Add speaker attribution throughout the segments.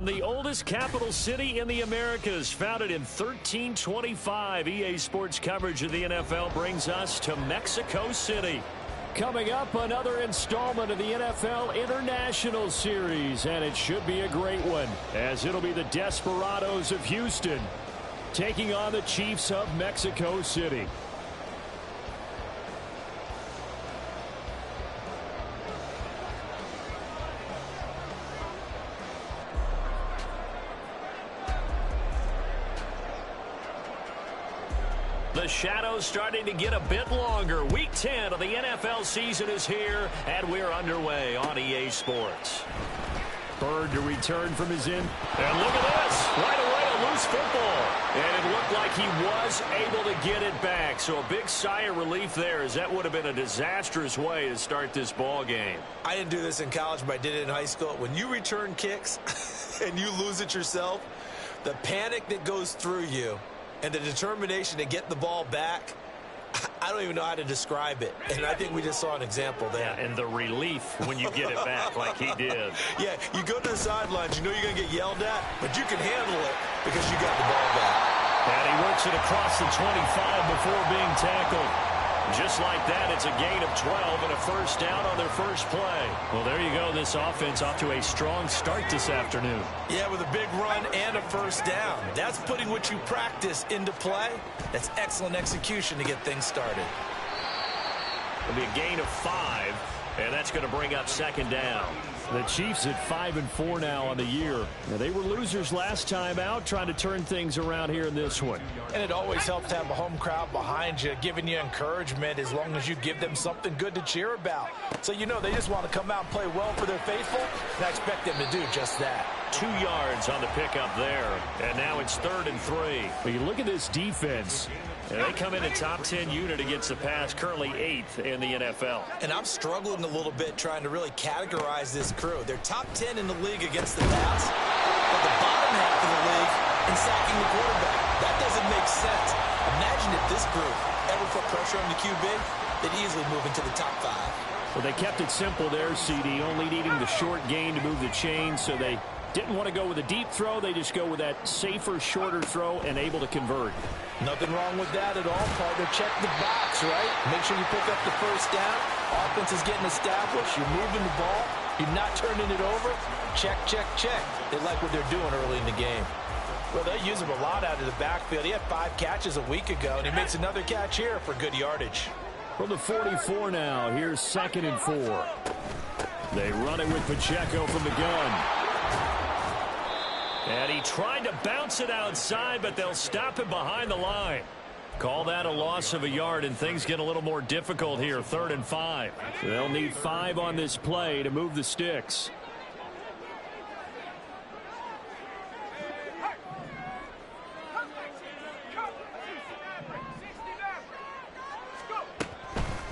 Speaker 1: The oldest capital city in the Americas, founded in 1325. EA Sports coverage of the NFL brings us to Mexico City. Coming up, another installment of the NFL International Series, and it should be a great one, as it'll be the Desperados of Houston taking on the Chiefs of Mexico City. The shadows starting to get a bit longer. Week 10 of the NFL season is here, and we're underway on EA Sports. Bird to return from his in. And look at this. Right away, a loose football. And it looked like he was able to get it back. So a big sigh of relief there, as that would have been a disastrous way to start this ball game.
Speaker 2: I didn't do this in college, but I did it in high school. When you return kicks and you lose it yourself, the panic that goes through you and the determination to get the ball back, I don't even know how to describe it. And I think we just saw an example there.
Speaker 1: Yeah, and the relief when you get it back like he did.
Speaker 2: Yeah, you go to the sidelines, you know you're going to get yelled at, but you can handle it because you got the ball back.
Speaker 1: And he works it across the 25 before being tackled. Just like that, it's a gain of 12 and a first down on their first play. Well, there you go. This offense off to a strong start this afternoon.
Speaker 2: Yeah, with a big run and a first down. That's putting what you practice into play. That's excellent execution to get things started.
Speaker 1: It'll be a gain of 5, and that's going to bring up second down. The Chiefs at 5-4 now on the year. Now, they were losers last time out, trying to turn things around here in this one.
Speaker 2: And it always helps to have a home crowd behind you, giving you encouragement as long as you give them something good to cheer about. So you know they just want to come out and play well for their faithful, and I expect them to do just that.
Speaker 1: 2 yards on the pickup there, and now it's 3rd and 3. Well, you look at this defense. And they come in a top 10 unit against the pass, currently 8th in the NFL.
Speaker 2: And I'm struggling a little bit trying to really categorize this crew. They're top 10 in the league against the pass, but the bottom half of the league in sacking the quarterback. That doesn't make sense. Imagine if this group ever put pressure on the QB, they'd easily move into the top 5.
Speaker 1: Well, they kept it simple there, CD, only needing the short gain to move the chains, so they didn't want to go with a deep throw. They just go with that safer, shorter throw and able to convert.
Speaker 2: Nothing wrong with that at all, partner. Check the box, right? Make sure you pick up the first down. Offense is getting established. You're moving the ball. You're not turning it over. Check, check, check. They like what they're doing early in the game. Well, they use him a lot out of the backfield. He had 5 catches a week ago, and he makes another catch here for good yardage.
Speaker 1: From the 44 now, here's 2nd and 4. They run it with Pacheco from the gun. And he tried to bounce it outside, but they'll stop it behind the line. Call that a loss of a yard, and things get a little more difficult here, 3rd and 5. They'll need 5 on this play to move the sticks.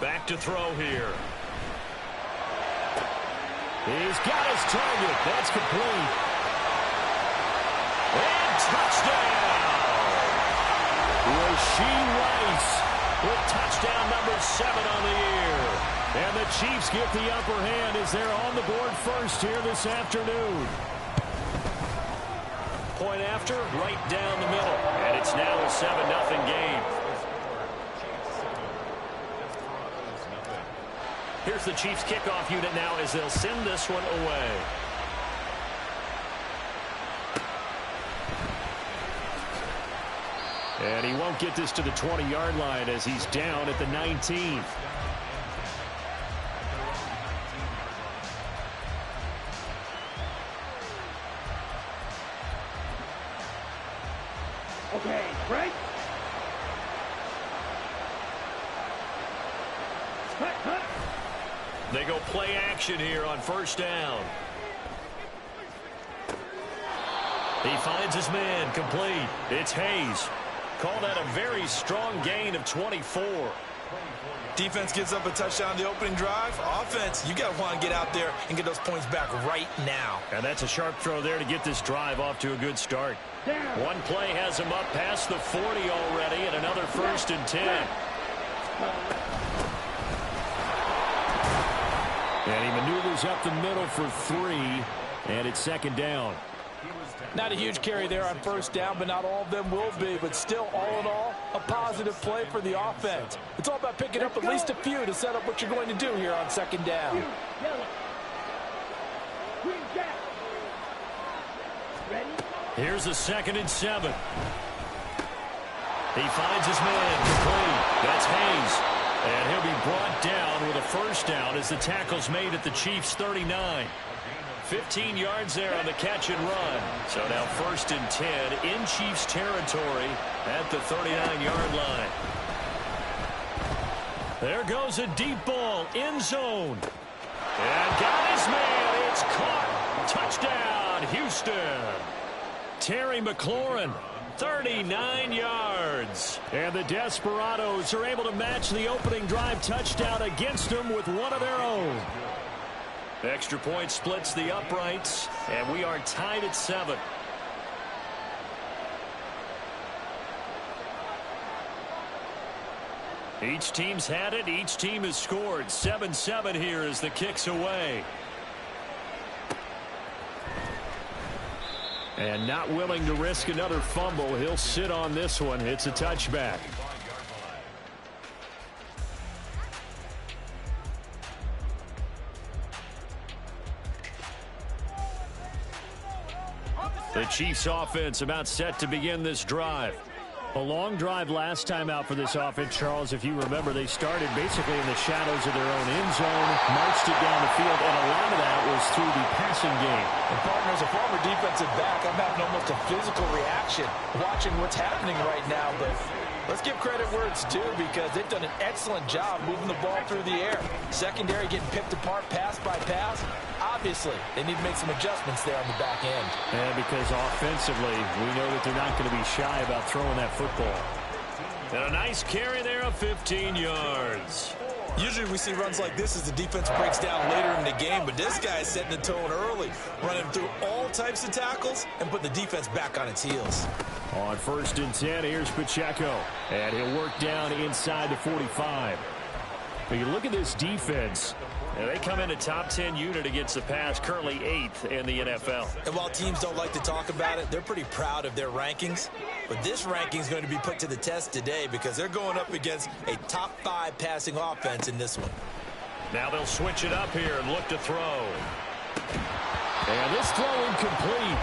Speaker 1: Back to throw here. He's got his target. That's complete. And touchdown! Rasheed Rice with touchdown number 7 on the year. And the Chiefs get the upper hand as they're on the board first here this afternoon. Point after, right down the middle. And it's now a 7-0 game. Here's the Chiefs kickoff unit now as they'll send this one away. And he won't get this to the 20-yard line as he's down at the 19th.
Speaker 3: Okay, right?
Speaker 1: They go play action here on first down. He finds his man, complete. It's Hayes. Call that a very strong gain of 24.
Speaker 2: Defense gives up a touchdown the opening drive. Offense, you got to want to get out there and get those points back right now.
Speaker 1: And that's a sharp throw there to get this drive off to a good start. One play has him up past the 40 already, and another 1st and 10. And he maneuvers up the middle for 3, and it's 2nd down.
Speaker 2: Not a huge carry there on first down, but not all of them will be. But still, all in all, a positive play for the offense. It's all about picking up at least a few to set up what you're going to do here on second down.
Speaker 1: Here's a 2nd and 7. He finds his man complete. That's Hayes. And he'll be brought down with a first down as the tackle's made at the Chiefs' 39. 15 yards there on the catch and run. So now 1st and 10 in Chiefs territory at the 39-yard line. There goes a deep ball, end zone. And got his man. It's caught. Touchdown, Houston. Terry McLaurin, 39 yards. And the Desperados are able to match the opening drive touchdown against them with one of their own. Extra point splits the uprights, and we are tied at 7. Each team's had it. Each team has scored. 7-7 here as the kick's away. And not willing to risk another fumble. He'll sit on this one. It's a touchback. The Chiefs offense about set to begin this drive. A long drive last time out for this offense, Charles. If you remember, they started basically in the shadows of their own end zone, marched it down the field, and a lot of that was through the passing game.
Speaker 2: And partner, as a former defensive back, I'm having almost a physical reaction watching what's happening right now. But let's give credit where it's due because they've done an excellent job moving the ball through the air. Secondary getting picked apart pass by pass. Obviously, they need to make some adjustments there on the back end.
Speaker 1: And because offensively, we know that they're not going to be shy about throwing that football. And a nice carry there of 15 yards.
Speaker 2: Usually we see runs like this as the defense breaks down later in the game, but this guy is setting the tone early, running through all types of tackles and put the defense back on its heels.
Speaker 1: On 1st and 10, here's Pacheco. And he'll work down inside the 45. But you look at this defense. And they come in a top 10 unit against the pass, currently 8th in the NFL.
Speaker 2: And while teams don't like to talk about it, they're pretty proud of their rankings. But this ranking is going to be put to the test today because they're going up against a top 5 passing offense in this one.
Speaker 1: Now they'll switch it up here and look to throw. And this throw incomplete.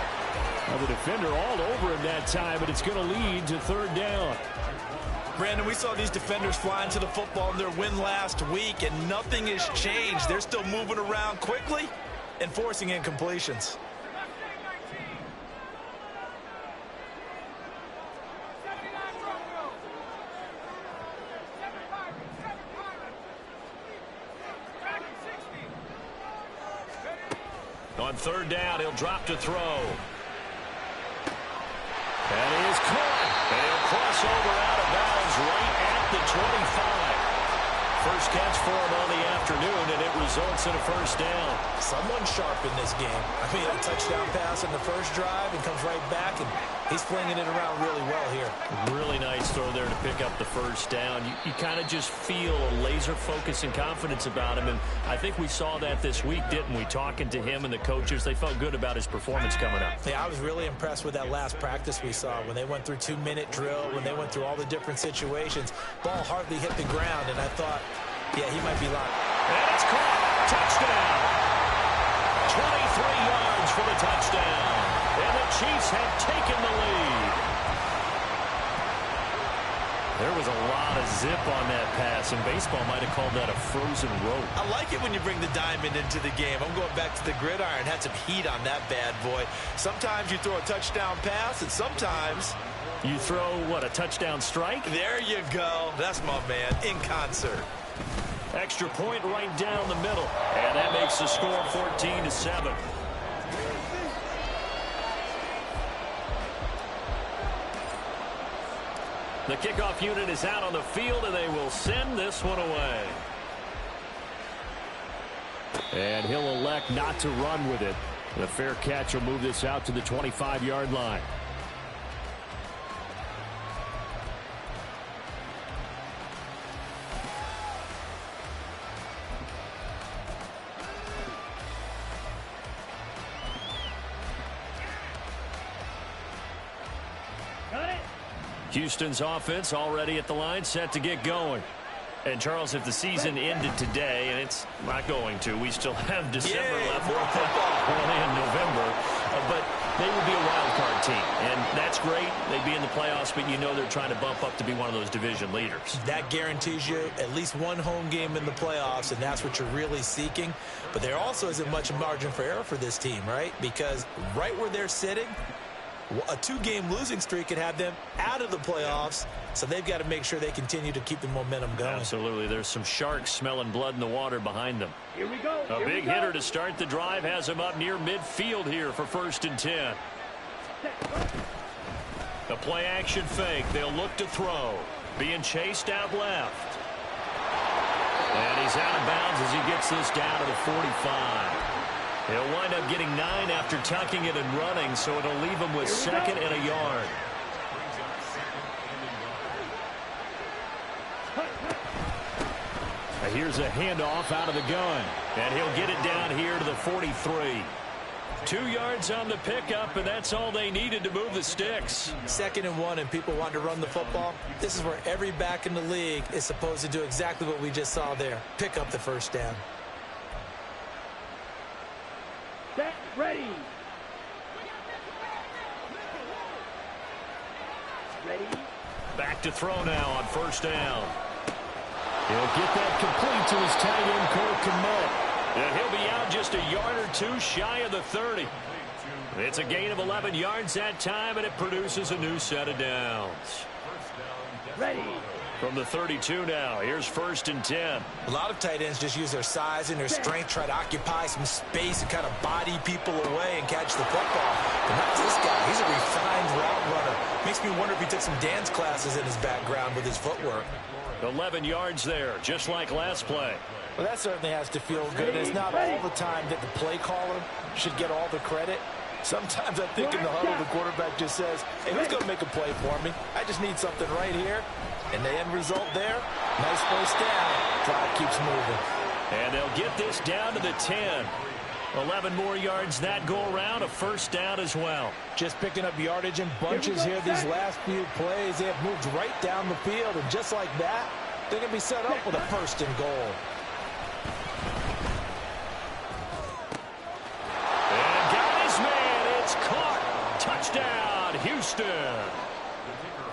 Speaker 1: Now the defender all over him that time, but it's going to lead to 3rd down.
Speaker 2: Brandon, we saw these defenders flying to the football in their win last week, and nothing has changed. They're still moving around quickly and forcing incompletions.
Speaker 1: On 3rd down, he'll drop to throw. And he is caught. And he'll cross over out of bounds right at the 25. First catch for him on the afternoon, and it results in a 1st down.
Speaker 2: Someone sharp in this game. I mean, a touchdown pass in the first drive and comes right back, and he's flinging it around really well here.
Speaker 1: Really nice throw there to pick up the 1st down. You kind of just feel a laser focus and confidence about him, and I think we saw that this week, didn't we? Talking to him and the coaches, they felt good about his performance coming up.
Speaker 2: Yeah, I was really impressed with that last practice we saw when they went through 2-minute drill, when they went through all the different situations. Ball hardly hit the ground, and I thought, yeah, he might be locked.
Speaker 1: And it's caught. Touchdown. 23 yards for the touchdown. And the Chiefs have taken the lead. There was a lot of zip on that pass, and baseball might have called that a frozen rope.
Speaker 2: I like it when you bring the diamond into the game. I'm going back to the gridiron. Had some heat on that bad boy. Sometimes you throw a touchdown pass, and sometimes
Speaker 1: you throw, what, a touchdown strike?
Speaker 2: There you go. That's my man, in concert.
Speaker 1: Extra point right down the middle. And that makes the score 14-7. The kickoff unit is out on the field, and they will send this one away. And he'll elect not to run with it. The fair catch will move this out to the 25-yard line. Houston's offense already at the line, set to get going. And, Charles, if the season ended today, and it's not going to, we still have December left, early in November, but they would be a wild card team, and that's great. They'd be in the playoffs, but you know they're trying to bump up to be one of those division leaders.
Speaker 2: That guarantees you at least one home game in the playoffs, and that's what you're really seeking. But there also isn't much margin for error for this team, right? Because right where they're sitting, a 2-game losing streak could have them out of the playoffs, so they've got to make sure they continue to keep the momentum going.
Speaker 1: Absolutely. There's some sharks smelling blood in the water behind them.
Speaker 3: Here we go.
Speaker 1: A big hitter to start the drive has him up near midfield here for 1st and 10. The play action fake. They'll look to throw. Being chased out left. And he's out of bounds as he gets this down to the 45. He'll wind up getting 9 after tucking it and running, so it'll leave him with 2nd and a yard. Here's a handoff out of the gun, and he'll get it down here to the 43. 2 yards on the pickup, and that's all they needed to move the sticks.
Speaker 2: 2nd and 1, and people want to run the football. This is where every back in the league is supposed to do exactly what we just saw there. Pick up the 1st down.
Speaker 3: Set, ready. Ready.
Speaker 1: Back to throw now on 1st down. He'll get that complete to his tight end, Cole Kmet. And he'll be out just a yard or 2 shy of the 30. It's a gain of 11 yards that time, and it produces a new set of downs.
Speaker 3: Ready.
Speaker 1: From the 32 now, here's 1st and 10.
Speaker 2: A lot of tight ends just use their size and their strength, try to occupy some space and kind of body people away and catch the football. But not this guy. He's a refined route runner. Makes me wonder if he took some dance classes in his background with his footwork.
Speaker 1: 11 yards there, just like last play.
Speaker 2: Well, that certainly has to feel good. It's not all the time that the play caller should get all the credit. Sometimes I think in the huddle, the quarterback just says, hey, who's going to make a play for me? I just need something right here. And the end result there, nice 1st down. Drive keeps moving.
Speaker 1: And they'll get this down to the 10. 11 more yards that go around, a 1st down as well.
Speaker 2: Just picking up yardage in bunches here these last few plays. They have moved right down the field, and just like that, they're going to be set up with a 1st and goal.
Speaker 1: And got his man. It's caught. Touchdown, Houston.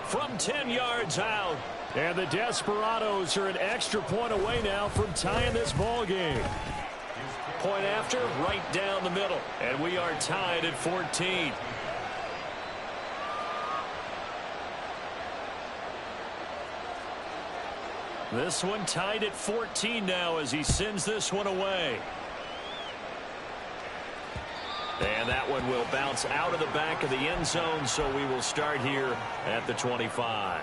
Speaker 1: From 10 yards out. And the Desperados are an extra point away now from tying this ball game. Point after, right down the middle. And we are tied at 14. This one tied at 14 now as he sends this one away. And that one will bounce out of the back of the end zone, so we will start here at the 25.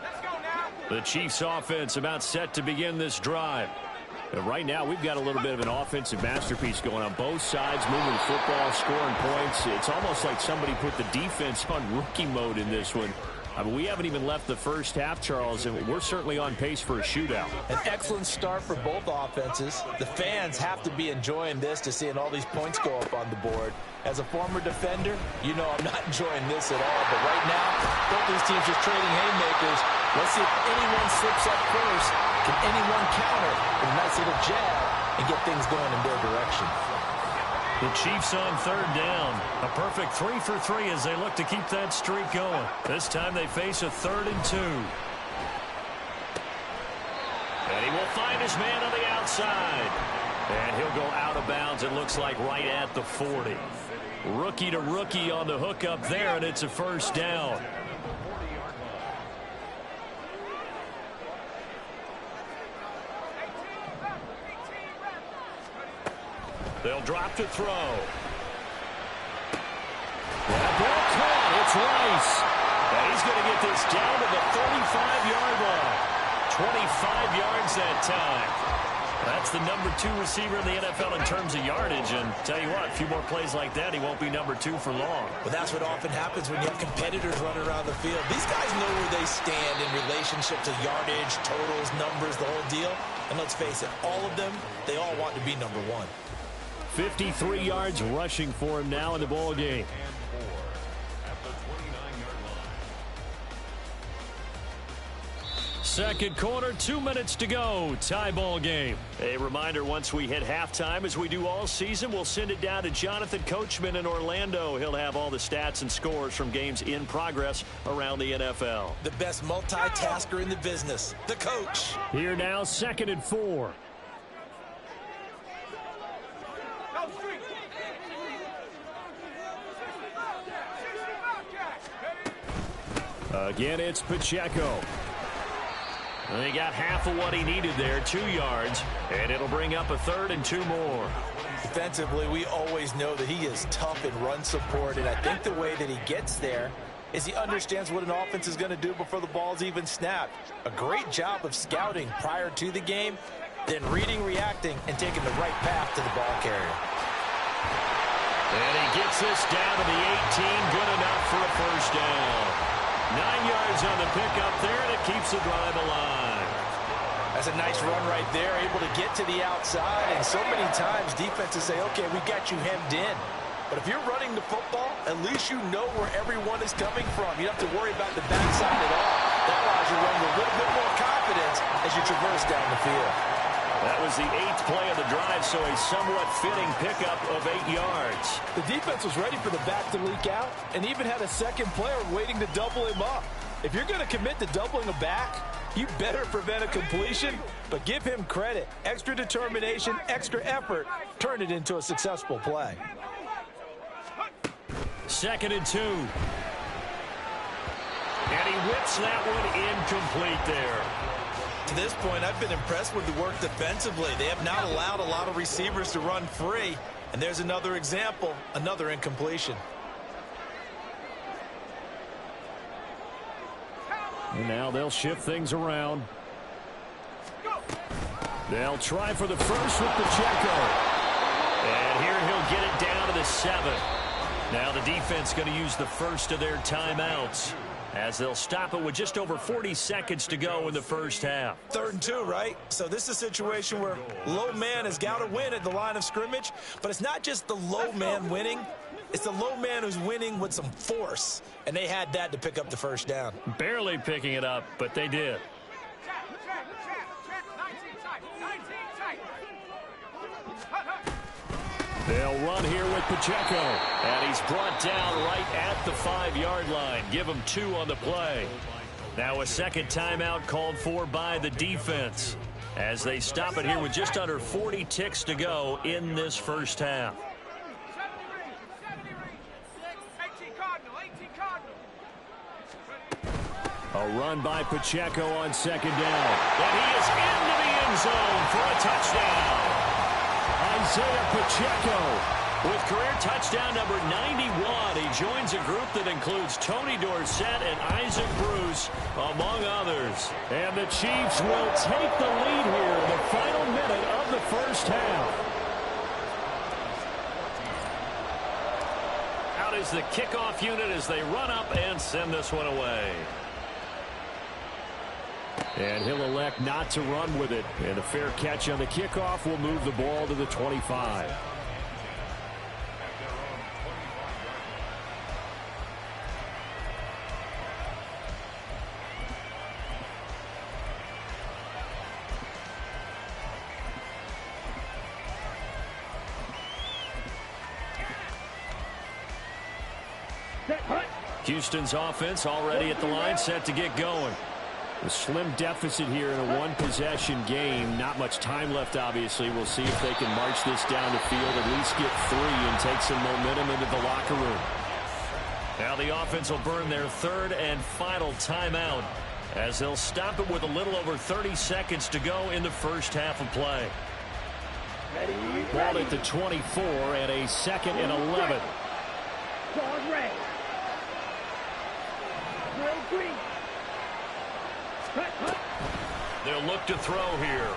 Speaker 3: Let's go now.
Speaker 1: The Chiefs offense about set to begin this drive. And right now, we've got a little bit of an offensive masterpiece going on both sides, moving the football, scoring points. It's almost like somebody put the defense on rookie mode in this one. I mean, we haven't even left the first half, Charles, and we're certainly on pace for a shootout.
Speaker 2: An excellent start for both offenses. The fans have to be enjoying this to seeing all these points go up on the board. As a former defender, you know I'm not enjoying this at all. But right now, both these teams just trading haymakers. Let's see if anyone slips up first. Can anyone counter with a nice little jab and get things going in their direction?
Speaker 1: The Chiefs on 3rd down. A perfect 3 for 3 as they look to keep that streak going. This time they face a 3rd and 2. And he will find his man on the outside. And he'll go out of bounds, it looks like right at the 40. Rookie to rookie on the hook up there, and it's a 1st down. They'll drop to throw. That ball caught. It's Rice. And he's going to get this down to the 35-yard line. 25 yards that time. That's the number 2 receiver in the NFL in terms of yardage. And tell you what, a few more plays like that, he won't be number 2 for long.
Speaker 2: Well, that's what often happens when you have competitors running around the field. These guys know where they stand in relationship to yardage, totals, numbers, the whole deal. And let's face it, all of them, they all want to be number 1.
Speaker 1: 53 yards rushing for him now in the ball game. Second quarter, 2 minutes to go. Tie ball game. A reminder, once we hit halftime, as we do all season, we'll send it down to Jonathan Coachman in Orlando. He'll have all the stats and scores from games in progress around the NFL.
Speaker 2: The best multitasker in the business, the coach.
Speaker 1: Here now, 2nd and 4. Again, it's Pacheco. He got half of what he needed there, 2 yards, and it'll bring up a 3rd and 2 more.
Speaker 2: Defensively, we always know that he is tough in run support, and I think the way that he gets there is he understands what an offense is going to do before the ball's even snapped. A great job of scouting prior to the game, then reading, reacting, and taking the right path to the ball carrier.
Speaker 1: And he gets this down to the 18, good enough for a first down. 9 yards on the pickup there, and it keeps the drive alive.
Speaker 2: That's a nice run right there, able to get to the outside. And so many times defenses say, okay, we got you hemmed in. But if you're running the football, at least you know where everyone is coming from. You don't have to worry about the backside at all. That allows you to run with a little bit more confidence as you traverse down the field.
Speaker 1: That was the 8th play of the drive, so a somewhat fitting pickup of 8 yards.
Speaker 2: The defense was ready for the back to leak out and even had a second player waiting to double him up. If you're going to commit to doubling a back, you better prevent a completion, but give him credit. Extra determination, extra effort, turn it into a successful play.
Speaker 1: 2nd and 2. And he whips that one incomplete there.
Speaker 2: To this point, I've been impressed with the work defensively. They have not allowed a lot of receivers to run free. And there's another example, another incompletion.
Speaker 1: And now they'll shift things around. They'll try for the first with Pacheco. And here he'll get it down to the 7. Now the defense going to use the first of their timeouts, as they'll stop it with just over 40 seconds to go in the first half.
Speaker 2: 3rd and 2, right? So this is a situation where low man has got to win at the line of scrimmage, but it's not just the low man winning. It's the low man who's winning with some force, and they had that to pick up the first down.
Speaker 1: Barely picking it up, but they did. They'll run here with Pacheco, and he's brought down right at the 5-yard line. Give him 2 on the play. Now a second timeout called for by the defense, as they stop it here with just under 40 ticks to go in this first half. A run by Pacheco on 2nd down. And he is into the end zone for a touchdown. Isaiah Pacheco with career touchdown number 91. He joins a group that includes Tony Dorsett and Isaac Bruce, among others. And the Chiefs will take the lead here in the final minute of the first half. Out is the kickoff unit as they run up and send this one away. And he'll elect not to run with it. And a fair catch on the kickoff will move the ball to the 25. Houston's offense already at the line, set to get going. A slim deficit here in a one-possession game. Not much time left, obviously. We'll see if they can march this down the field, at least get 3 and take some momentum into the locker room. Now the offense will burn their 3rd and final timeout, as they'll stop it with a little over 30 seconds to go in the first half of play. Ball at the 24 and a 2nd and 11. They'll look to throw here.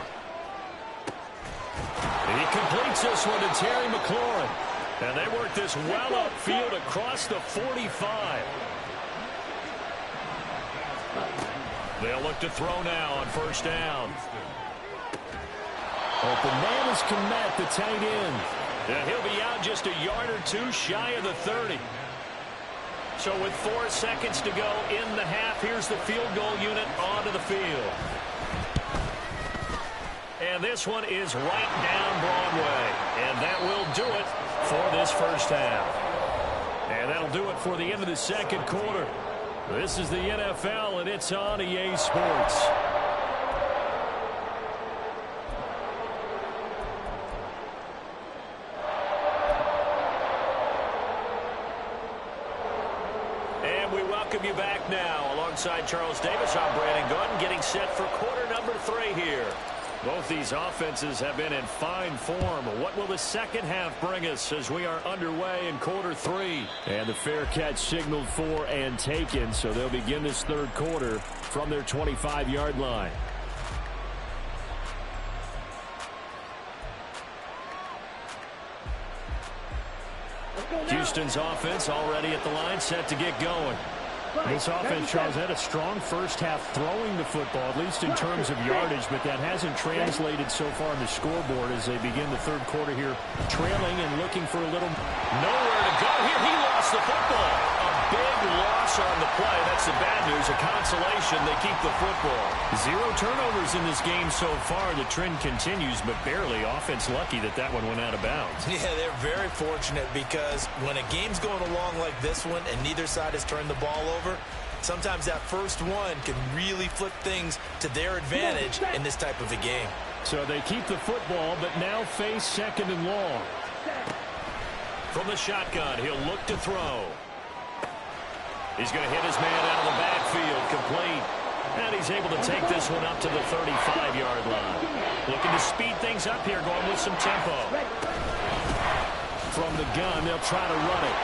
Speaker 1: He completes this one to Terry McLaurin. And they work this well upfield across the 45. They'll look to throw now on first down. Open man is Kmet, the tight end. And he'll be out just a yard or 2 shy of the 30. So with 4 seconds to go in the half, here's the field goal unit onto the field. And this one is right down Broadway. And that will do it for this first half. And that'll do it for the end of the second quarter. This is the NFL, and it's on EA Sports. And we welcome you back now. Alongside Charles Davis, I'm Brandon Gordon, getting set for quarter number 3 here. Both these offenses have been in fine form. What will the second half bring us as we are underway in quarter 3? And the fair catch signaled for and taken, so they'll begin this third quarter from their 25-yard line. Houston's offense already at the line, set to get going. This offense, Charles, had a strong first half throwing the football, at least in terms of yardage, but that hasn't translated so far on the scoreboard as they begin the third quarter here, trailing and looking for a little nowhere to go here. He lost the football. A big loss on the play. That's the bad news. A consolation. They keep the football. 0 turnovers in this game so far. The trend continues, but barely. Offense lucky that that one went out of bounds.
Speaker 2: Yeah, they're very fortunate because when a game's going along like this one and neither side has turned the ball over, sometimes that first one can really flip things to their advantage in this type of a game.
Speaker 1: So they keep the football, but now face second and long. From the shotgun, he'll look to throw. He's going to hit his man out of the backfield, complete. And he's able to take this one up to the 35-yard line. Looking to speed things up here, going with some tempo. From the gun, they'll try to run it.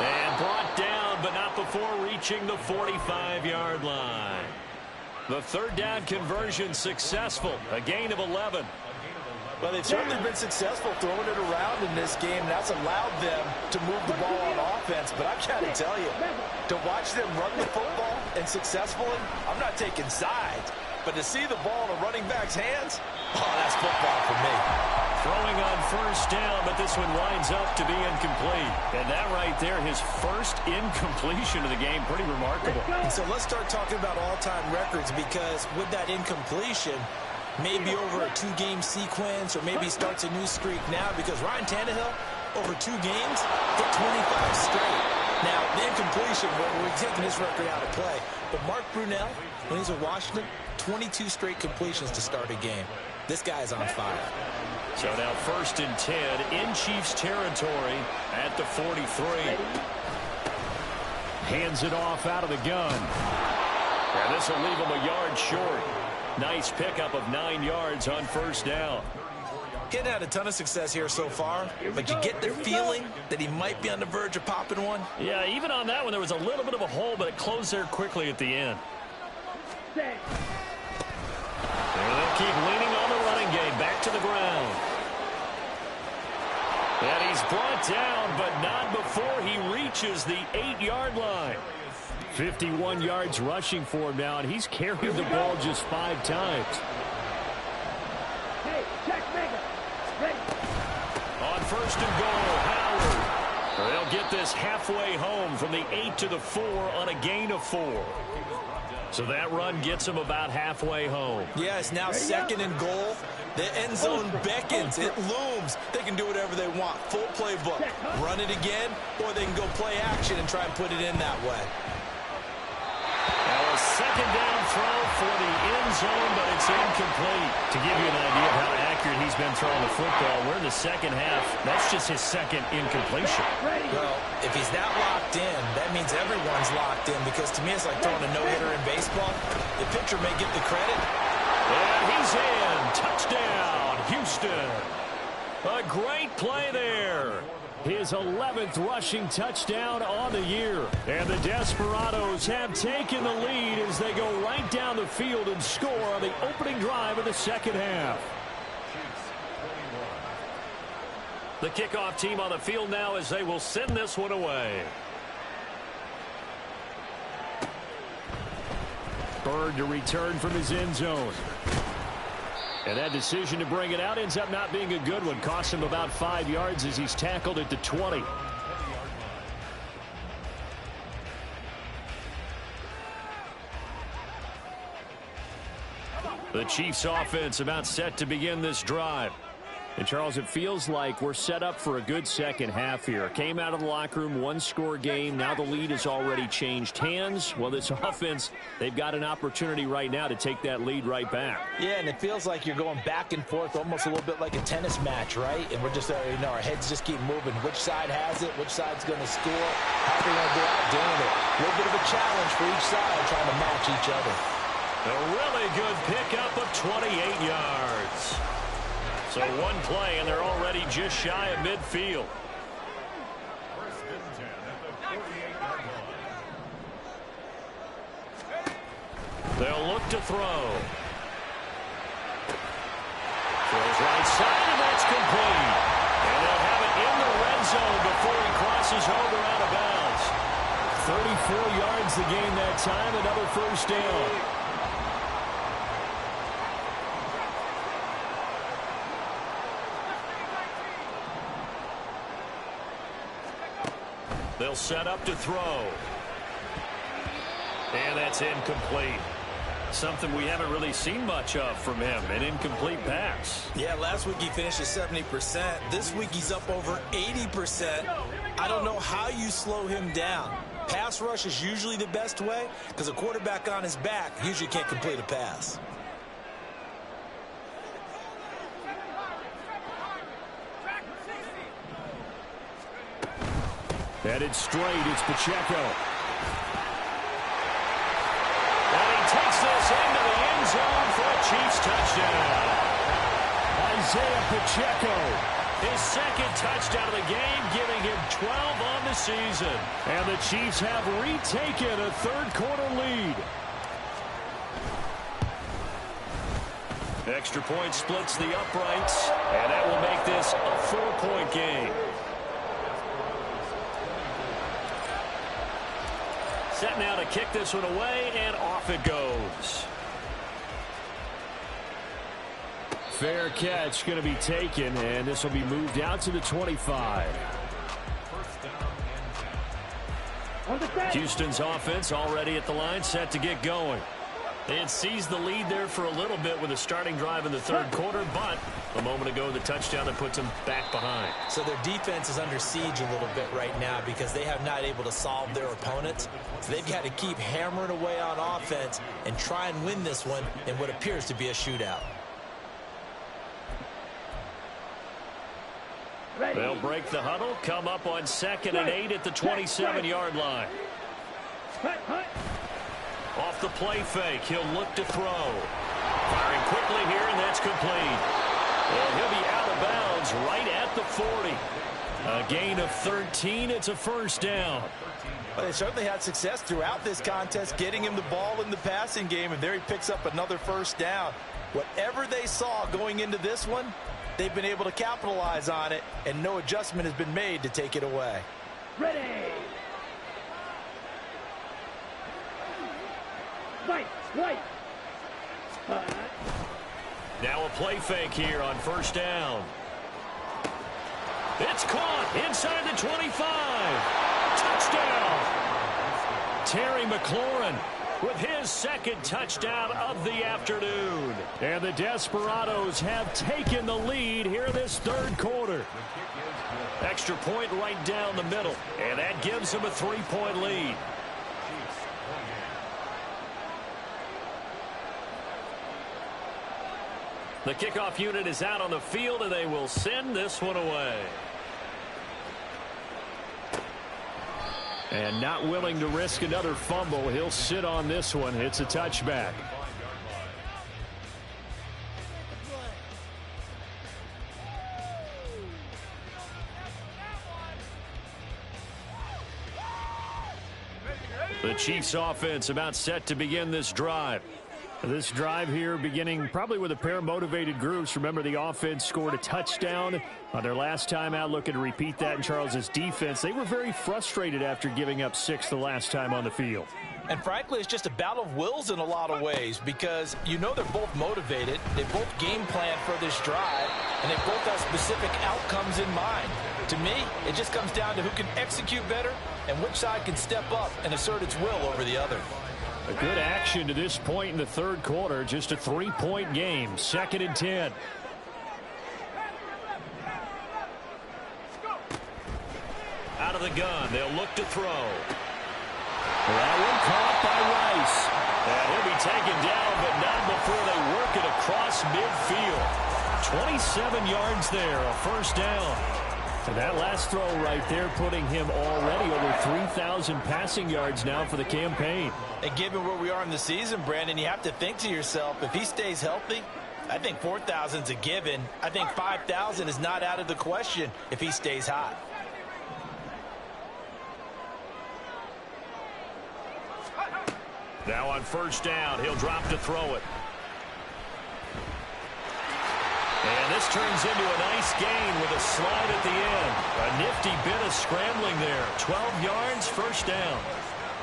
Speaker 1: And brought down, but not before reaching the 45-yard line. The third down conversion successful. A gain of 11.
Speaker 2: Well, they've certainly been successful throwing it around in this game. That's allowed them to move the ball on offense. But I've got to tell you, to watch them run the football and successfully, I'm not taking sides. But to see the ball in a running back's hands, oh, that's football for me.
Speaker 1: Throwing on first down, but this one winds up to be incomplete. And that right there, his first incompletion of the game, pretty remarkable.
Speaker 2: And so let's start talking about all-time records, because with that incompletion, maybe over a 2-game sequence, or maybe starts a new streak now, because Ryan Tannehill, over 2 games, hit 25 straight. Now, the incompletion, we're taking his record out of play. But Mark Brunell, when he's at Washington, 22 straight completions to start a game. This guy's on fire.
Speaker 1: So now 1st and 10 in Chiefs territory at the 43. Hands it off out of the gun. And this will leave him a yard short. Nice pickup of 9 yards on first down.
Speaker 2: Getting had a ton of success here so far, but you get the feeling that he might be on the verge of popping one.
Speaker 1: Yeah, even on that one, there was a little bit of a hole, but it closed there quickly at the end. And they'll keep leaning on the running game. Back to the ground. And he's brought down, but not before he reaches the 8-yard line. 51 yards rushing for him now, and he's carried the ball just 5 times.
Speaker 3: Hey, check Mega. Ready.
Speaker 1: On 1st and goal, Howard. They'll get this halfway home from the 8 to the 4 on a gain of 4. So that run gets him about halfway home.
Speaker 2: Yeah, it's now 2nd and goal. The end zone beckons. It looms. They can do whatever they want. Full playbook. Run it again, or they can go play action and try and put it in that way.
Speaker 1: Now a 2nd down throw for the end zone, but it's incomplete. To give you an idea of how accurate he's been throwing the football, we're in the second half. That's just his 2nd incompletion.
Speaker 2: Well, if he's that locked in, that means everyone's locked in, because to me it's like throwing a no-hitter in baseball. The pitcher may get the credit.
Speaker 1: And he's in. Touchdown, Houston. A great play there. His 11th rushing touchdown on the year. And the Desperados have taken the lead as they go right down the field and score on the opening drive of the second half. The kickoff team on the field now as they will send this one away. Bird to return from his end zone. And that decision to bring it out ends up not being a good one. Cost him about 5 yards as he's tackled at the 20. The Chiefs offense about set to begin this drive.
Speaker 4: And, Charles, it feels like we're set up for a good second half here. Came out of the locker room, one-score game. Now the lead has already changed hands. Well, this offense, they've got an opportunity right now to take that lead right back.
Speaker 2: Yeah, and it feels like you're going back and forth, almost a little bit like a tennis match, right? And we're just, our heads just keep moving. Which side has it? Which side's going to score? How are they going to go out doing it? A little bit of a challenge for each side trying to match each other.
Speaker 1: A really good pickup of 28 yards. So one play, and they're already just shy of midfield. They'll look to throw. Throws right side, and that's complete. And they'll have it in the red zone before he crosses over out of bounds.
Speaker 4: 34 yards the game that time, another first down.
Speaker 1: They'll set up to throw. And that's incomplete. Something we haven't really seen much of from him, an incomplete pass.
Speaker 5: Yeah, last week he finished at 70%. This week he's up over 80%. I don't know how you slow him down. Pass rush is usually the best way because a quarterback on his back usually can't complete a pass.
Speaker 4: Headed straight, it's Pacheco.
Speaker 1: And he takes this into the end zone for a Chiefs touchdown.
Speaker 4: Isaiah Pacheco.
Speaker 1: His second touchdown of the game, giving him 12 on the season.
Speaker 4: And the Chiefs have retaken a third-quarter lead.
Speaker 1: Extra point splits the uprights, and that will make this a 4-point game. Set now to kick this one away, and off it goes.
Speaker 4: Fair catch going to be taken, and this will be moved out to the 25.
Speaker 1: Houston's offense already at the line, set to get going. They had seized the lead there for a little bit with a starting drive in the third quarter, but a moment ago the touchdown that puts them back behind.
Speaker 5: So their defense is under siege a little bit right now because they have not able to solve their opponents. So they've got to keep hammering away on offense and try and win this one in what appears to be a shootout.
Speaker 1: They'll break the huddle, come up on 2nd and 8 at the 27-yard line. Off the play fake, he'll look to throw. Firing quickly here, and that's complete. And he'll be out of bounds right at the 40. A gain of 13, it's a first down.
Speaker 2: Well, they certainly had success throughout this contest, getting him the ball in the passing game, and there he picks up another first down. Whatever they saw going into this one, they've been able to capitalize on it, and no adjustment has been made to take it away.
Speaker 3: Ready. Right.
Speaker 1: Now a play fake here on first down. It's caught inside the 25. Touchdown. Terry McLaurin with his second touchdown of the afternoon.
Speaker 4: And the Desperados have taken the lead here this third quarter.
Speaker 1: Extra point right down the middle, and that gives them a 3-point lead. The kickoff unit is out on the field, and they will send this one away.
Speaker 4: And not willing to risk another fumble, he'll sit on this one. It's a touchback.
Speaker 1: The Chiefs offense about set to begin this drive.
Speaker 4: This drive here beginning probably with a pair of motivated groups. Remember, the offense scored a touchdown on their last time out. Looking to repeat that in Charles's defense. They were very frustrated after giving up 6 the last time on the field.
Speaker 2: And frankly, it's just a battle of wills in a lot of ways because you know they're both motivated. They both game plan for this drive, and they both have specific outcomes in mind. To me, it just comes down to who can execute better and which side can step up and assert its will over the other.
Speaker 4: A good action to this point in the third quarter. Just a 3-point game. 2nd and 10.
Speaker 1: Out of the gun. They'll look to throw.
Speaker 4: That one caught by Rice.
Speaker 1: And he'll be taken down, but not before they work it across midfield.
Speaker 4: 27 yards there, a first down. And that last throw right there putting him already over 3,000 passing yards now for the campaign.
Speaker 2: And given where we are in the season, Brandon, you have to think to yourself, if he stays healthy, I think 4,000 is a given. I think 5,000 is not out of the question if he stays hot.
Speaker 1: Now on first down, he'll drop to throw it. And this turns into a nice gain with a slide at the end. A nifty bit of scrambling there. 12 yards, first down.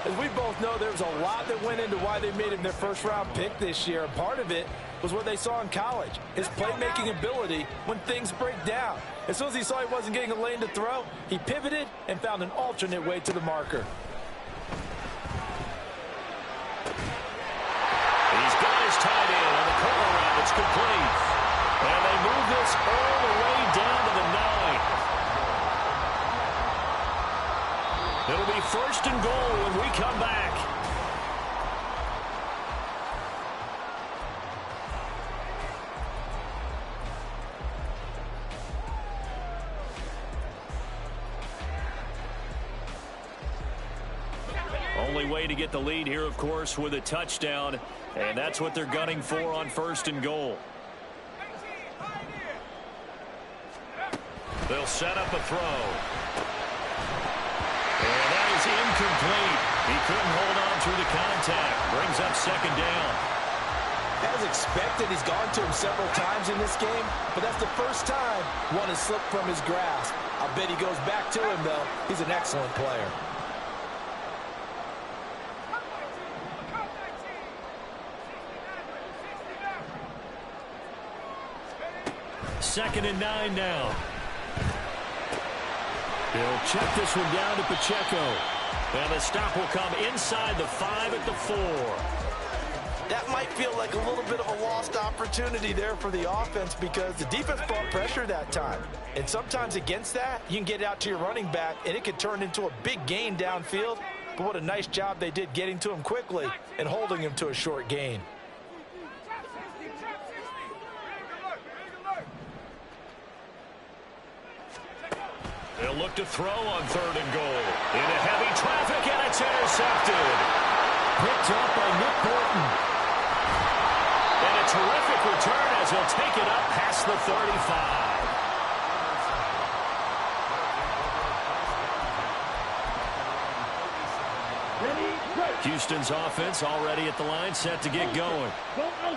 Speaker 2: As we both know, there was a lot that went into why they made him their first-round pick this year. And part of it was what they saw in college, his playmaking ability when things break down. As soon as he saw he wasn't getting a lane to throw, he pivoted and found an alternate way to the marker.
Speaker 1: He's got his tight end on the corner route. It's complete. And they move this all the way down to the 9. It'll be first and goal when we come back. Only way to get the lead here, of course, with a touchdown. And that's what they're gunning for on first and goal. They'll set up a throw. And that is incomplete. He couldn't hold on through the contact. Brings up second down.
Speaker 2: As expected, he's gone to him several times in this game, but that's the first time one has slipped from his grasp. I'll bet he goes back to him, though. He's an excellent player.
Speaker 1: Second and 9 now.
Speaker 4: He'll check this one down to Pacheco.
Speaker 1: And the stop will come inside the 5 at the 4.
Speaker 2: That might feel like a little bit of a lost opportunity there for the offense because the defense brought pressure that time. And sometimes against that, you can get out to your running back, and it could turn into a big gain downfield. But what a nice job they did getting to him quickly and holding him to a short gain.
Speaker 1: They'll look to throw on third and goal. Into heavy traffic, and it's intercepted.
Speaker 4: Picked up by Nick Bolton.
Speaker 1: And a terrific return as he'll take it up past the 35. Houston's offense already at the line, set to get going.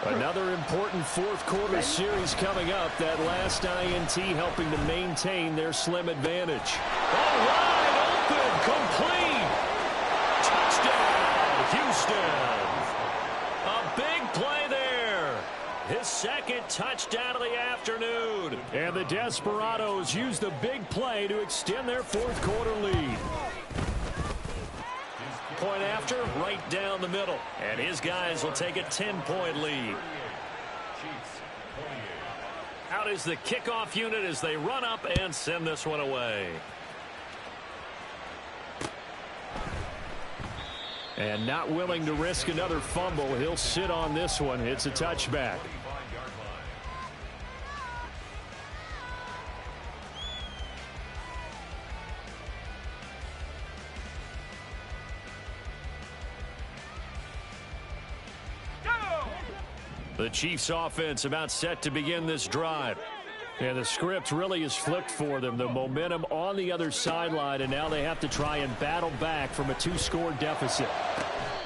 Speaker 4: Another important fourth quarter series coming up. That last INT helping to maintain their slim advantage.
Speaker 1: Oh, wide open, complete. Touchdown, Houston. A big play there. His second touchdown of the afternoon.
Speaker 4: And the Desperados use the big play to extend their fourth quarter lead.
Speaker 1: Point after, right down the middle. And his guys will take a 10-point lead. Out is the kickoff unit as they run up and send this one away.
Speaker 4: And not willing to risk another fumble, he'll sit on this one. It's a touchback.
Speaker 1: The Chiefs offense about set to begin this drive.
Speaker 4: And the script really is flipped for them. The momentum on the other sideline, and now they have to try and battle back from a 2-score deficit.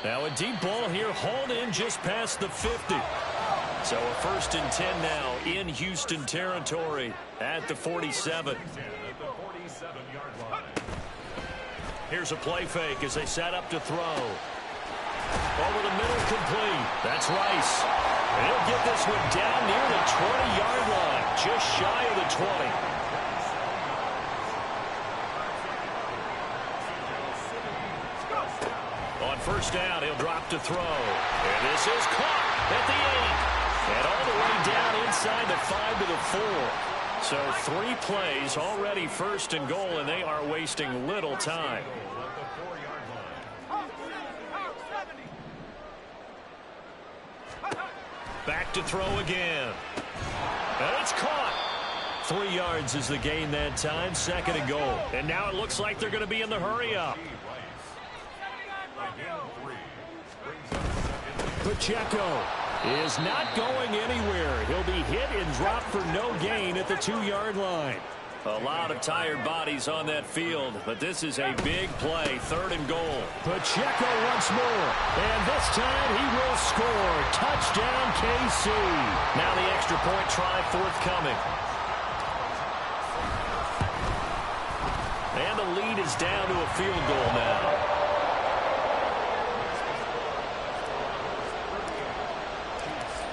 Speaker 1: Now a deep ball here, hauled in just past the 50. So a first and 10 now in Houston territory at the 47. Here's a play fake as they set up to throw. Over the middle, complete. That's Rice. And he'll get this one down near the 20-yard line, just shy of the 20. On first down. He'll drop to throw. And this is caught at the 8. And all the way down inside the 5 to the 4. So 3 plays already first and goal, and they are wasting little time. Back to throw again. And it's caught. 3 yards is the gain that time. 2nd and goal. And now it looks like they're going to be in the hurry up. Pacheco is not going anywhere. He'll be hit and dropped for no gain at the 2-yard line. A lot of tired bodies on that field, but this is a big play. 3rd and goal. Pacheco once more, and this time he will score. Touchdown, KC. Now the extra point try forthcoming. And the lead is down to a field goal now.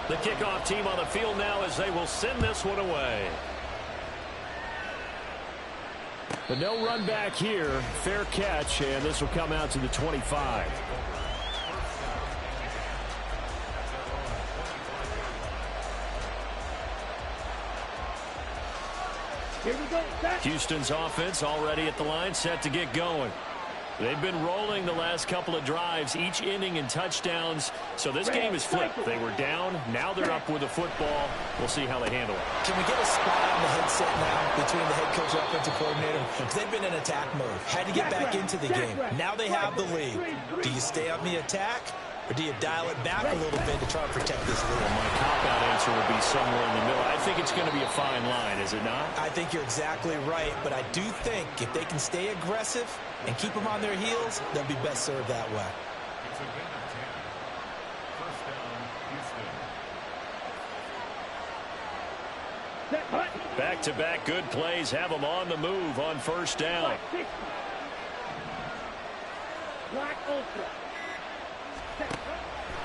Speaker 1: The kickoff team on the field now as they will send this one away. But no run back here. Fair catch, and this will come out to the 25.
Speaker 3: Here we go.
Speaker 1: Houston's offense already at the line, set to get going. They've been rolling the last couple of drives, each inning in touchdowns. So this game is flipped. They were down. Now they're up with the football. We'll see how they handle it.
Speaker 5: Can we get a spot on the headset now between the head coach and offensive coordinator? Because they've been in attack mode. Had to get back into the game. Now they have the lead. Do you stay on the attack, or do you dial it back a little bit to try and protect this lead?
Speaker 1: Well, my cop-out answer would be somewhere in the middle. I think it's going to be a fine line, is it not?
Speaker 5: I think you're exactly right, but I do think if they can stay aggressive and keep them on their heels, they'll be best served that way.
Speaker 1: Back-to-back good plays have them on the move on first down.
Speaker 3: Black Ultra.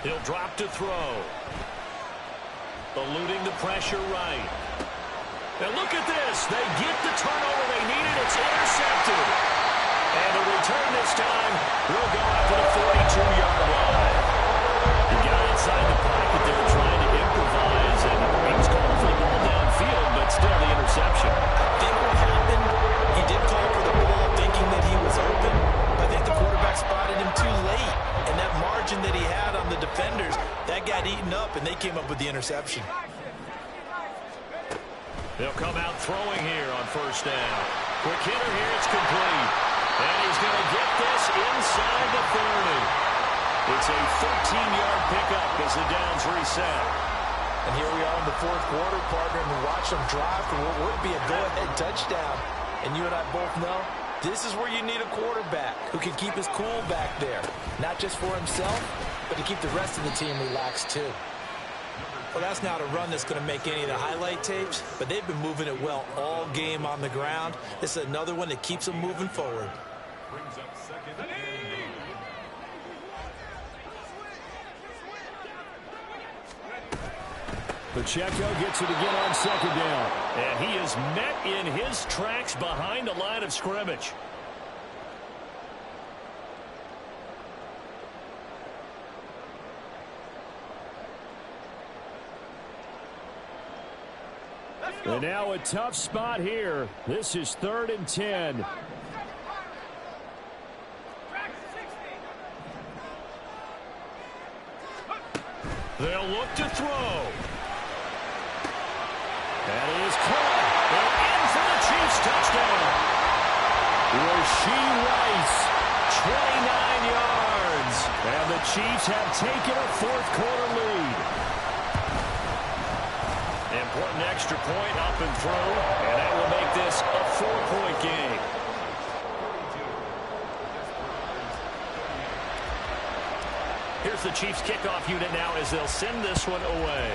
Speaker 1: He'll drop to throw. Eluding the pressure right. And look at this. They get the turnover they needed. It's intercepted. And the return this time will go out to the 42-yard line. He got inside the pocket there trying to improvise, and he was calling for the ball downfield, but still the interception.
Speaker 5: I think what happened, he did call for the ball thinking that he was open, but I think the quarterback spotted him too late. And that margin that he had on the defenders, that got eaten up, and they came up with the interception.
Speaker 1: They'll come out throwing here on first down. Quick hitter here, it's complete. And he's going to get this inside the 30. It's a 13-yard pickup as the downs reset.
Speaker 5: And here we are in the 4th quarter, partner, and watch them drive for what would be a go-ahead touchdown. And you and I both know this is where you need a quarterback who can keep his cool back there. Not just for himself, but to keep the rest of the team relaxed too. Well, that's not a run that's going to make any of the highlight tapes, but they've been moving it well all game on the ground. This is another one that keeps them moving forward.
Speaker 1: Pacheco gets it again on 2nd down. And he is met in his tracks behind the line of scrimmage. And now a tough spot here. This is 3rd and 10. They'll look to throw. That is caught. And in for the Chiefs touchdown. Rashee Rice, 29 yards. And the Chiefs have taken a 4th quarter lead. Important extra point up and through, and that will make this a 4-point game. Here's the Chiefs kickoff unit now as they'll send this one away.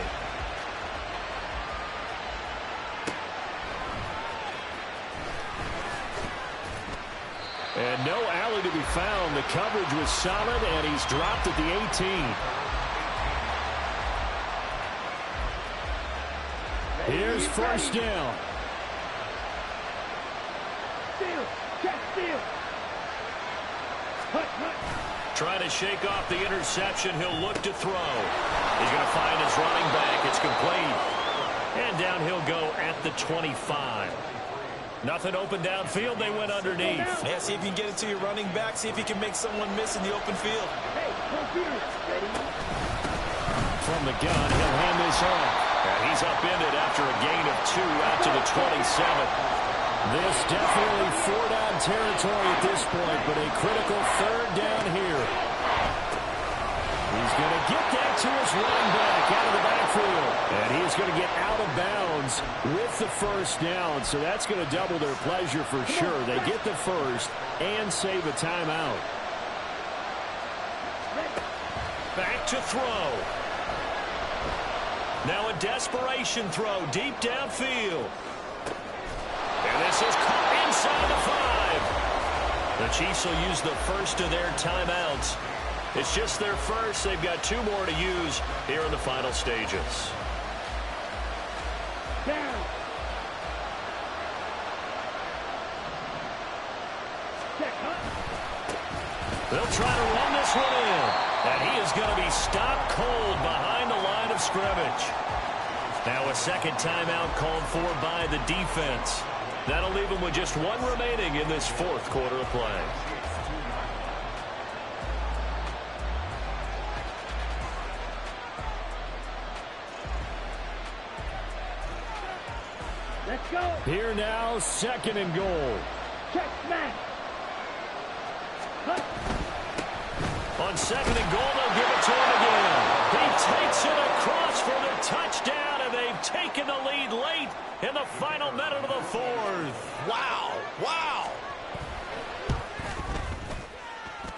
Speaker 1: And no alley to be found. The coverage was solid, and he's dropped at the 18. Here's first down. trying to shake off the interception. He'll look to throw. He's going to find his running back. It's complete. And down he'll go at the 25. Nothing open downfield. They went underneath.
Speaker 5: Yeah, see if you can get it to your running back. See if you can make someone miss in the open field.
Speaker 4: From the gun, he'll hand this off.
Speaker 1: And he's upended after a gain of 2 out to the 27.
Speaker 4: This definitely 4-down territory at this point, but a critical 3rd down here. He's going to get that to his running back out of the backfield. And he's going to get out of bounds with the 1st down, so that's going to double their pleasure for sure. They get the 1st and save a timeout.
Speaker 1: Back to throw. Now a desperation throw deep downfield. And this is caught inside the 5. The Chiefs will use the first of their timeouts. It's just their first. They've got 2 more to use here in the final stages.
Speaker 3: Down.
Speaker 1: They'll try to run this one in. And he is going to be stopped cold behind the line of scrimmage. Now a second timeout called for by the defense. That'll leave them with just 1 remaining in this 4th quarter of play.
Speaker 3: Let's go.
Speaker 4: Here now, 2nd and goal.
Speaker 3: Check smash. Cut.
Speaker 1: On 2nd and goal, they'll give it to him again. He takes it across for the touchdown, and they've taken the lead late in the final minute of the 4th.
Speaker 5: Wow. Wow.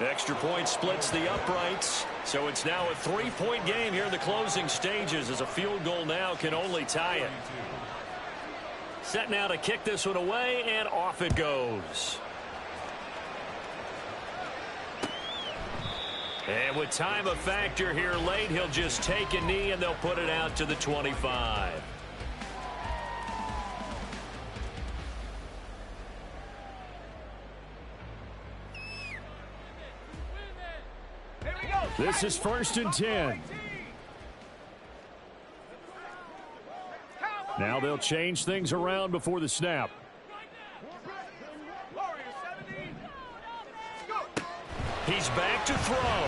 Speaker 1: Extra point splits the uprights, so it's now a 3-point game here in the closing stages, as a field goal now can only tie it. Set now to kick this one away, and off it goes. And with time a factor here late, he'll just take a knee, and they'll put it out to the 25.
Speaker 4: This is 1st and 10. Now they'll change things around before the snap.
Speaker 1: He's back to throw.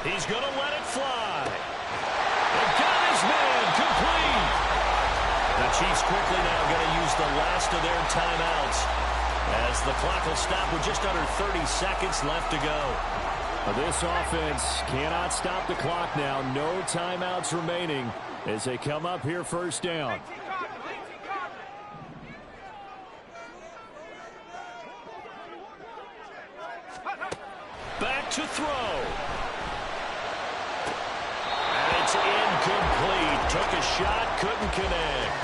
Speaker 1: He's going to let it fly. They got his man complete. The Chiefs quickly now going to use the last of their timeouts, as the clock will stop with just under 30 seconds left to go.
Speaker 4: This offense cannot stop the clock now. No timeouts remaining as they come up here 1st down.
Speaker 1: Back to throw. And it's incomplete. Took a shot, couldn't connect.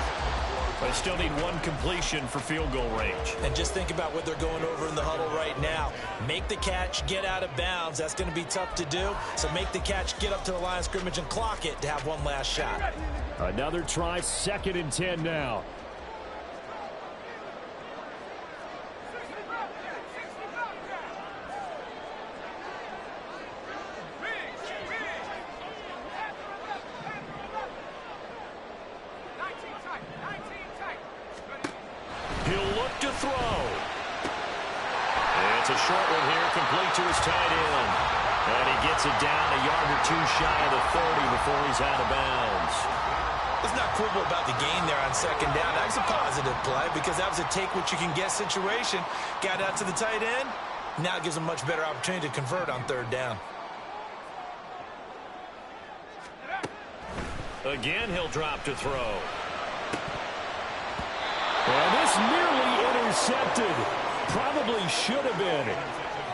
Speaker 1: They still need 1 completion for field goal range.
Speaker 5: And just think about what they're going over in the huddle right now. Make the catch, get out of bounds. That's going to be tough to do. So make the catch, get up to the line of scrimmage, and clock it to have 1 last shot.
Speaker 4: Another try, 2nd and 10 now.
Speaker 1: He'll look to throw. It's a short one here, complete to his tight end. And he gets it down a yard or 2 shy of the 30 before he's out of bounds.
Speaker 5: Let's not quibble about the gain there on 2nd down. That's a positive play, because that was a take-what-you-can-get situation. Got out to the tight end. Now it gives him a much better opportunity to convert on 3rd down.
Speaker 1: Again, he'll drop to throw.
Speaker 4: And this nearly intercepted. Probably should have been.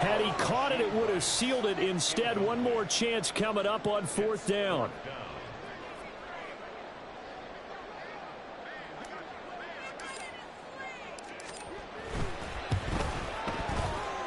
Speaker 4: Had he caught it, it would have sealed it. Instead, 1 more chance coming up on 4th down.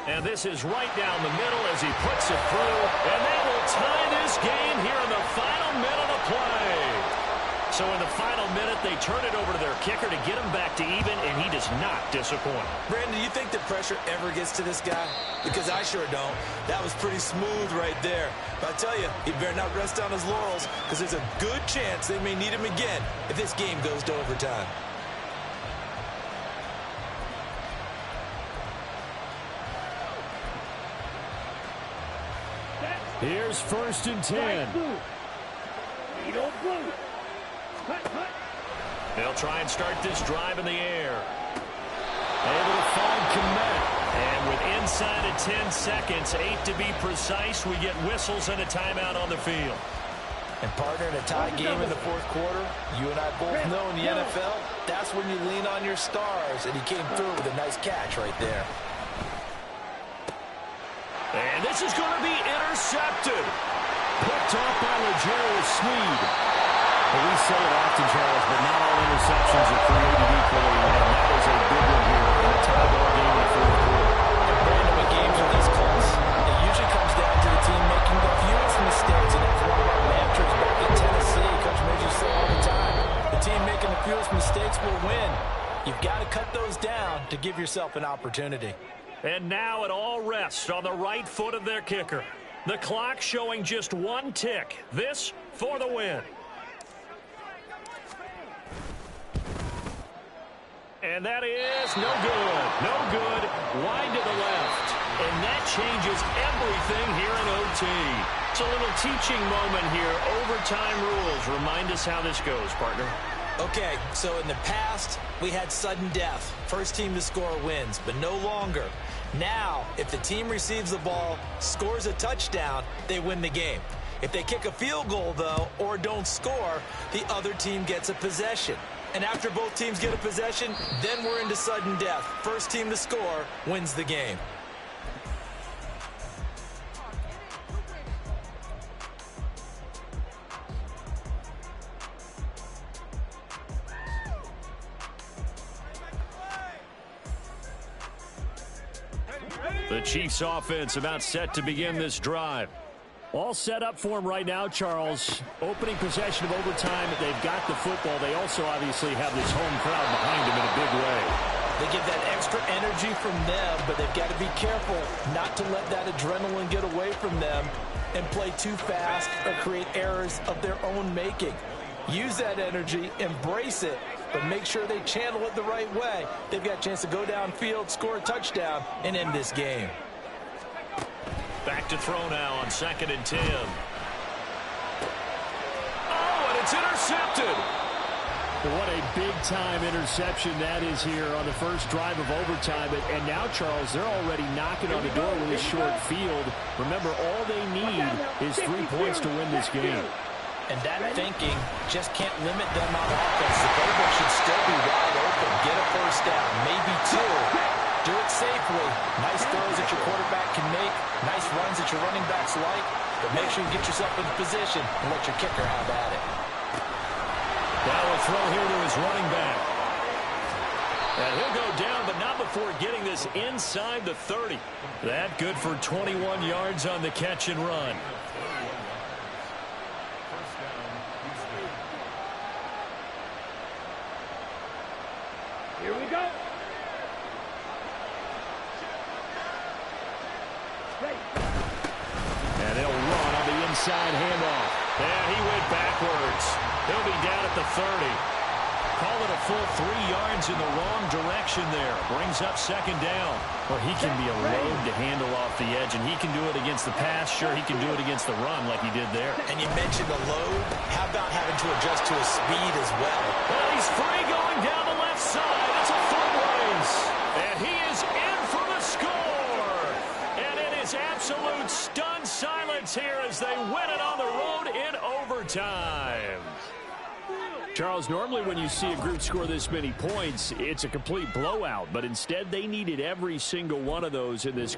Speaker 1: And this is right down the middle as he puts it through. And that will tie this game here in the final minute of play. So in the final minute, they turn it over to their kicker to get him back to even, and he does not disappoint.
Speaker 5: Brandon, do you think the pressure ever gets to this guy? Because I sure don't. That was pretty smooth right there. But I tell you, he better not rest on his laurels, because there's a good chance they may need him again if this game goes to overtime.
Speaker 4: Here's 1st and 10.
Speaker 1: They'll try and start this drive in the air. Able to find Komet. And with inside of 10 seconds, 8 to be precise, we get whistles and a timeout on the field.
Speaker 2: And partner, in a tie game in the 4th quarter, you and I both know in the NFL, that's when you lean on your stars, and he came through with a nice catch right there.
Speaker 1: And this is going to be intercepted. Picked off by L'Jarius Sneed.
Speaker 4: Well, we say it often, Charles, but not all interceptions are created equally, and that is a big one here in a tie ball game in the 4th quarter.
Speaker 2: And Brandon, when games are this close, it usually comes down to the team making the fewest mistakes, and that's one of our mantras back in Tennessee. Coach Major say all the time, the team making the fewest mistakes will win. You've got to cut those down to give yourself an opportunity.
Speaker 1: And now it all rests on the right foot of their kicker. The clock showing just 1 tick. This for the win. And that is no good. No good. Wide to the left. And that changes everything here in OT. It's a little teaching moment here. Overtime rules. Remind us how this goes, partner.
Speaker 5: Okay, so in the past, we had sudden death. First team to score wins, but no longer. Now, if the team receives the ball, scores a touchdown, they win the game. If they kick a field goal, though, or don't score, the other team gets a possession. And after both teams get a possession, then we're into sudden death. First team to score wins the game.
Speaker 1: The Chiefs offense about set to begin this drive.
Speaker 4: All set up for him right now, Charles. Opening possession of overtime. They've got the football. They also obviously have this home crowd behind them in a big way.
Speaker 2: They get that extra energy from them, but they've got to be careful not to let that adrenaline get away from them and play too fast or create errors of their own making. Use that energy, embrace it, but make sure they channel it the right way. They've got a chance to go downfield, score a touchdown, and end this game.
Speaker 1: Back to throw now on 2nd and 10. Oh, and it's intercepted.
Speaker 4: What a big-time interception that is here on the first drive of overtime. And now, Charles, they're already knocking on the door with this short field. Remember, all they need is 3 points to win this game.
Speaker 2: And that thinking just can't limit them on offense. The playbook should still be wide open. Get a first down, maybe 2. Do it safely. Nice throws that your quarterback can make. Nice runs that your running backs like. But make sure you get yourself in position and let your kicker have at it.
Speaker 1: Now a throw here to his running back. And he'll go down, but not before getting this inside the 30. That good for 21 yards on the catch and run.
Speaker 3: Here we go.
Speaker 1: And they'll run on the inside handoff. And he went backwards. He'll be down at the 30. Call it a full 3 yards in the wrong direction there. Brings up 2nd down.
Speaker 4: Well, he can be a load to handle off the edge, and he can do it against the pass. Sure, he can do it against the run like he did there.
Speaker 5: And you mentioned a load. How about having to adjust to his speed as well?
Speaker 1: Well, he's free going down the left side. It's a foot race. And he is in for the score. And it is absolute stunned silence here as they win it on the road in overtime.
Speaker 4: Charles, normally when you see a group score this many points, it's a complete blowout. But instead, they needed every single one of those in this